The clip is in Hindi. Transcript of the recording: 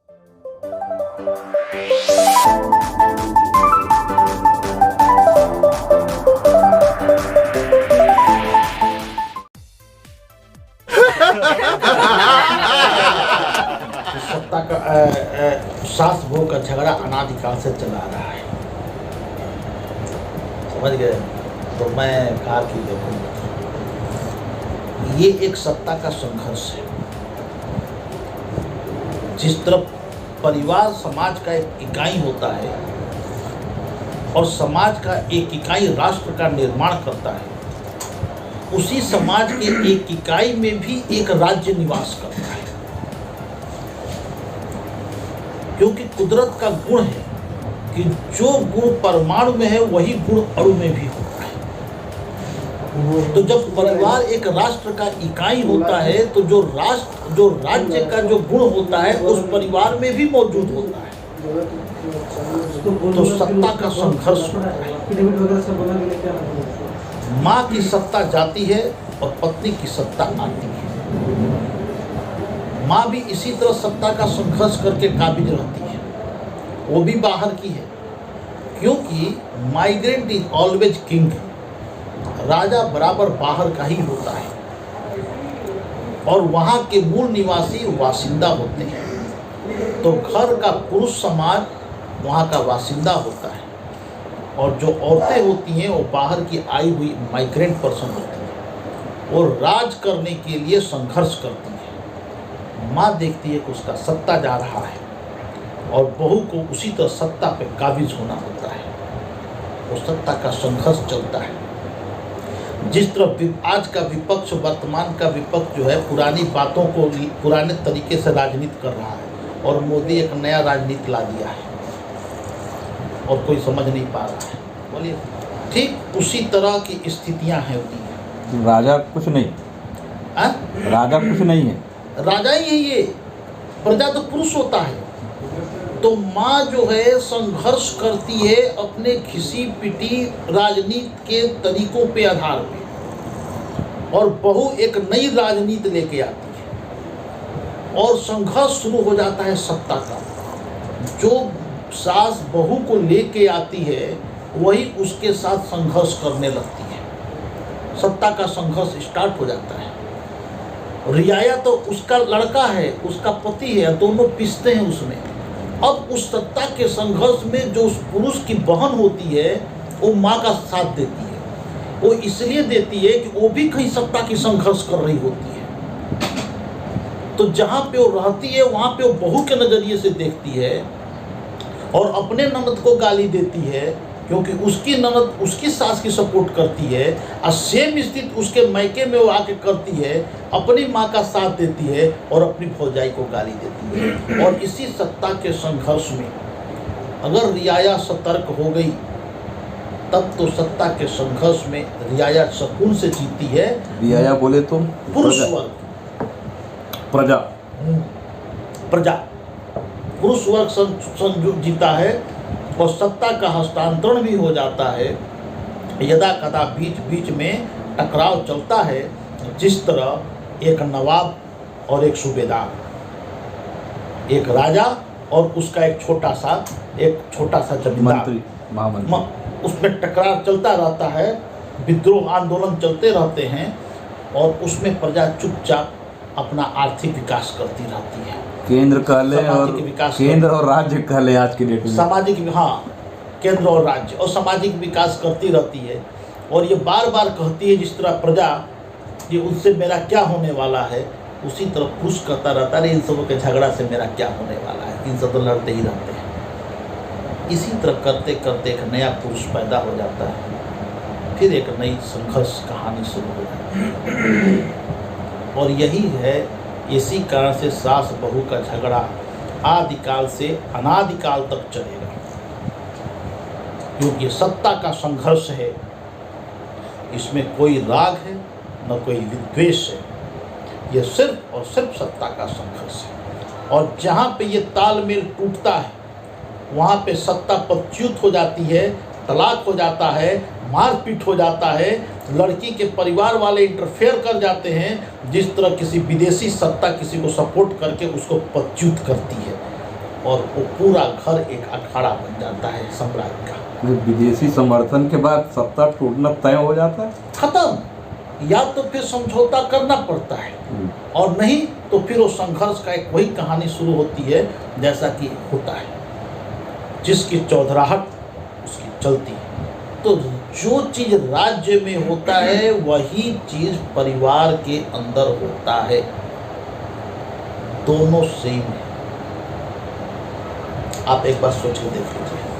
सत्ता का सास बहू का झगड़ा अनादिकाल से चला रहा है, समझ गए। तो मैं कहा कि देखो, ये एक सत्ता का संघर्ष है। जिस तरफ परिवार समाज का एक इकाई होता है और समाज का एक इकाई राष्ट्र का निर्माण करता है, उसी समाज के एक इकाई में भी एक राज्य निवास करता है। क्योंकि कुदरत का गुण है कि जो गुण परमाणु में है वही गुण अणु में भी होता है। तो जब परिवार एक राष्ट्र का इकाई होता है तो जो राज्य का जो गुण होता है उस परिवार में भी मौजूद होता है। तो सत्ता का संघर्ष होता है। माँ की सत्ता जाती है और पत्नी की सत्ता आती है। माँ भी इसी तरह सत्ता का संघर्ष करके काबिज रहती है, वो भी बाहर की है। क्योंकि माइग्रेंट इज ऑलवेज किंग, राजा बराबर बाहर का ही होता है और वहाँ के मूल निवासी वासिंदा होते हैं। तो घर का पुरुष समाज वहाँ का वासिंदा होता है और जो औरतें होती हैं वो बाहर की आई हुई माइग्रेंट पर्सन होती हैं। वो राज करने के लिए संघर्ष करती है। माँ देखती है कि उसका सत्ता जा रहा है और बहू को उसी तरह सत्ता पे काबिज होना होता है। वो सत्ता का संघर्ष चलता है। जिस तरह आज का विपक्ष, वर्तमान का विपक्ष जो है पुरानी बातों को पुराने तरीके से राजनीति कर रहा है और मोदी एक नया राजनीति ला दिया है और कोई समझ नहीं पा रहा है। बोलिए, ठीक उसी तरह की स्थितियां हैं होती। राजा कुछ नहीं, राजा कुछ नहीं है, राजा ही है ये, प्रजा तो पुरुष होता है। तो माँ जो है संघर्ष करती है अपने घिसी पिटी राजनीति के तरीकों पे आधार पे, और बहू एक नई राजनीति लेके आती है और संघर्ष शुरू हो जाता है सत्ता का। जो सास बहू को लेके आती है वही उसके साथ संघर्ष करने लगती है। सत्ता का संघर्ष स्टार्ट हो जाता है। रियाया तो उसका लड़का है, उसका पति है, दोनों पिसते हैं उसमें। अब उस सत्ता के संघर्ष में जो उस पुरुष की बहन होती है वो माँ का साथ देती है। वो इसलिए देती है कि वो भी कहीं सत्ता की संघर्ष कर रही होती है। तो जहाँ पे वो रहती है वहाँ पे वो बहू के नज़रिए से देखती है और अपने ननद को गाली देती है क्योंकि उसकी ननद उसकी सास की सपोर्ट करती है। और सेम स्थिति उसके मायके में वो आके करती है, अपनी माँ का साथ देती है और अपनी भौजाई को गाली देती है। और इसी सत्ता के संघर्ष में अगर रियाया सतर्क हो गई तब तो सत्ता के संघर्ष में रियाया सुकून से जीती है। रियाया बोले तो पुरुष वर्ग, प्रजा पुरुष वर्ग जीता है और सत्ता का हस्तांतरण भी हो जाता है। यदा कदा बीच बीच में टकराव चलता है। जिस तरह एक नवाब और एक सूबेदार, एक राजा और उसका एक छोटा सा जमींदार, उसमें टकराव चलता रहता है, विद्रोह आंदोलन चलते रहते हैं और उसमें प्रजा चुपचाप अपना आर्थिक विकास करती रहती है। केंद्र और राज्य कह ले आज की डेट में, सामाजिक, हाँ, केंद्र और राज्य और सामाजिक विकास करती रहती है। और ये बार बार कहती है जिस तरह प्रजा कि उससे मेरा क्या होने वाला है, उसी तरह पुरुष करता रहता है इन सबों के झगड़ा से मेरा क्या होने वाला है, इन सब तो लड़ते ही रहते हैं। इसी तरह करते करते एक नया पुरुष पैदा हो जाता है, फिर एक नई संघर्ष कहानी शुरू हो जाती है। और यही है, इसी कारण से सास बहू का झगड़ा आदिकाल से अनादिकाल तक चलेगा, क्योंकि सत्ता का संघर्ष है। इसमें कोई राग है न कोई विद्वेष है, यह सिर्फ और सिर्फ सत्ता का संघर्ष है। और जहाँ पे ये तालमेल टूटता है वहाँ पे सत्ता पदच्युत हो जाती है, तलाक हो जाता है, मारपीट हो जाता है, लड़की के परिवार वाले इंटरफेयर कर जाते हैं। जिस तरह किसी विदेशी सत्ता किसी को सपोर्ट करके उसको पदच्युत करती है, और वो पूरा घर एक अखाड़ा बन जाता है साम्राज्य का। विदेशी समर्थन के बाद सत्ता टूटना तय हो जाता है। खत्म, या तो फिर समझौता करना पड़ता है और नहीं तो फिर वो संघर्ष का एक वही कहानी शुरू होती है जैसा कि होता है, जिसकी चौधराहट उसकी चलती है। तो जो चीज राज्य में होता है वही चीज परिवार के अंदर होता है, दोनों सेम है। आप एक बार सोच के देख लीजिए।